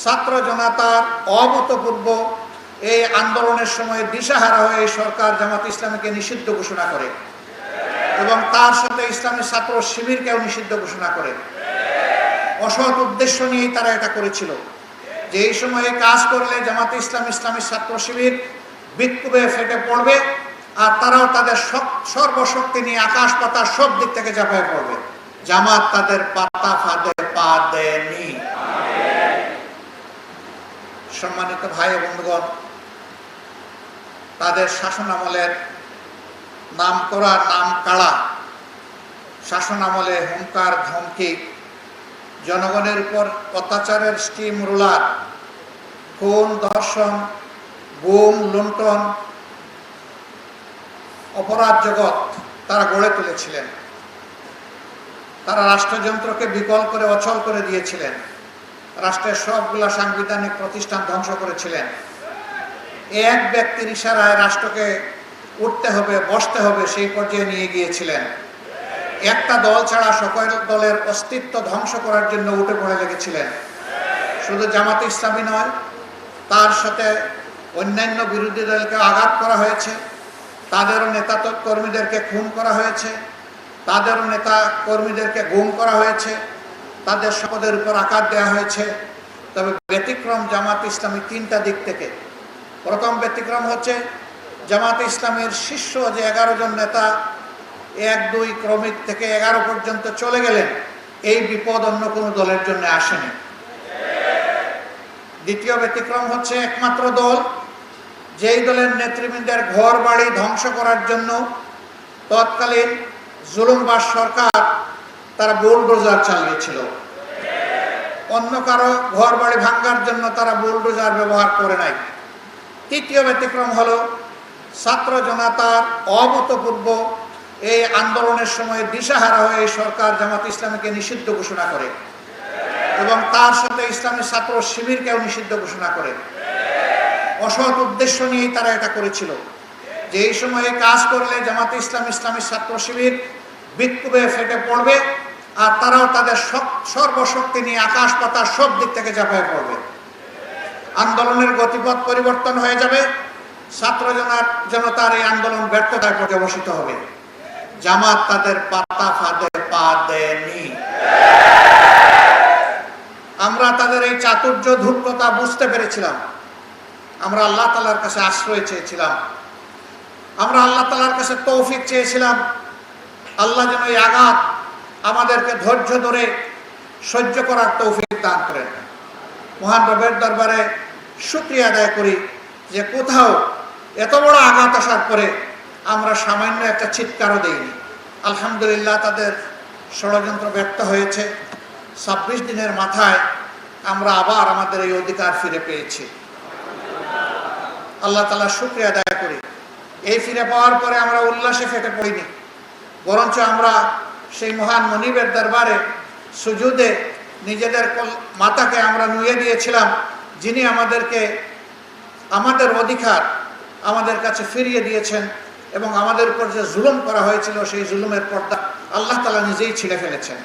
ছাত্র জনতার অভূতপূর্ব এই আন্দোলনের সময় দিশাহারা হয়ে সরকার জামাত ইসলামীকে নিষিদ্ধ ঘোষণা করে এবং তার সাথে ইসলামী ছাত্র শিবিরকেও নিষিদ্ধ ঘোষণা করে। অসৎ উদ্দেশ্য নিয়েই তারা এটা করেছিল যে এই সময়ে কাজ করলে জামাত ইসলামী ছাত্র শিবির বিক্ষোভে ফেটে পড়বে আর তারাও তাদের সর্বশক্তি নিয়ে আকাশ পাতাল সব দিক থেকে ঝাঁপিয়ে পড়বে। জামাত তাদের পাতা ফাঁদে পা দেয়নি। সম্মানিত ভাই ও বন্ধুগণ, তাদের শাসনামলের নাম করা নাম কাড়া শাসনামলে হুঙ্কার ধমকি, জনগণের উপর অত্যাচারের স্টিম রোলার, খুন ধর্ষণ, গুম লুণ্ঠন, অপরাধ জগৎ তারা গড়ে তুলেছিলেন। তারা রাষ্ট্রযন্ত্রকে বিকল করে অচল করে দিয়েছিলেন। রাষ্ট্রের সবগুলা সাংবিধানিক প্রতিষ্ঠান ধ্বংস করেছিলেন। এক ব্যক্তির ইশারায় রাষ্ট্রকে উঠতে হবে, বসতে হবে সেই পর্যায়ে নিয়ে গিয়েছিলেন। একটা দল ছাড়া সকল দলের অস্তিত্ব ধ্বংস করার জন্য উঠে পড়ে লেগেছিলেন। শুধু জামাত ইসলামী নয়, তার সাথে অন্যান্য বিরোধী দলকে আঘাত করা হয়েছে, তাদেরও নেতা কর্মীদেরকে খুন করা হয়েছে, তাদেরও নেতা কর্মীদেরকে গুম করা হয়েছে, তাদের শপথের উপর আঘাত দেওয়া হয়েছে। তবে ব্যতিক্রম জামাত ইসলামী তিনটা দিক থেকে। প্রথম ব্যতিক্রম হচ্ছে জামাত ইসলামের শীর্ষ যে 11 জন নেতা 1-2 ক্রমিক থেকে 11 পর্যন্ত চলে গেলেন, এই বিপদ অন্য কোনো দলের জন্য আসেনি। দ্বিতীয় ব্যতিক্রম হচ্ছে একমাত্র দল যেই দলের নেতৃবৃন্দের ঘর বাড়ি ধ্বংস করার জন্য তৎকালীন জুলুমবাজ সরকার তারা বুলডোজার চালিয়েছিল। অন্য কারো ঘর বাড়ি ভাঙার জন্য তারা বুলডোজার ব্যবহার করে নাই। তৃতীয় ব্যতিক্রম হলো ছাত্র জনতার অভূতপূর্ব এই আন্দোলনের সময় দিশাহারা হয়ে সরকার জামাত ইসলামীকে নিষিদ্ধ ঘোষণা করে এবং তার সাথে ইসলামী ছাত্র শিবিরকেও নিষিদ্ধ ঘোষণা করে। অসৎ উদ্দেশ্য নিয়েই তারা এটা করেছিল যে এই সময়ে কাজ করলে জামাত ইসলামী ছাত্র শিবির বিক্ষোভে ফেটে পড়বে আর তারাও তাদের সর্বশক্তি নিয়ে আকাশ পাতাল সব দিক থেকে ঝাঁপিয়ে পড়বে। আন্দোলনের গতিপথ পরিবর্তন হয়ে যাবে। ছাত্র জনতার এই আন্দোলন ব্যর্থতায় পর্যবসিত হবে। জামাত তাদের পাতা ফাঁদে পা দেয়নি। আমরা তাদের এই চাতুর্য ধূর্ততা বুঝতে পেরেছিলাম। আমরা আল্লাহ তাআলার কাছে আশ্রয় চেয়েছিলাম। আমরা আল্লাহ তাআলার কাছে তৌফিক চেয়েছিলাম। আল্লাহ যেন এই আঘাত আমাদেরকে ধৈর্য ধরে সহ্য করার তৌফিক দান করেন। মহান রবের দরবারে শুকরিয়া আদায় করি যে কোথাও এত বড় আঘাত আসার পরে আমরা সামান্য একটা চিৎকারও দেইনি। আলহামদুলিল্লাহ, তাদের ষড়যন্ত্র ব্যর্থ হয়েছে। 26 দিনের মাথায় আমরা আবার আমাদের এই অধিকার ফিরে পেয়েছি। আল্লাহ তাআলা শুকরিয়া আদায় করি। এই ফিরে পাওয়ার পরে আমরা উল্লাসে ফেটে পড়িনি, বরঞ্চ আমরা সেই মহান মনিবের দরবারে সুজুদে নিজেদের মাথাকে আমরা নুয়ে দিয়েছিলাম, যিনি আমাদেরকে আমাদের অধিকার আমাদের কাছে ফিরিয়ে দিয়েছেন এবং আমাদের উপর যে জুলুম করা হয়েছিল সেই জুলুমের পর্দা আল্লাহ তাআলা নিজেই ছিঁড়ে ফেলেছেন।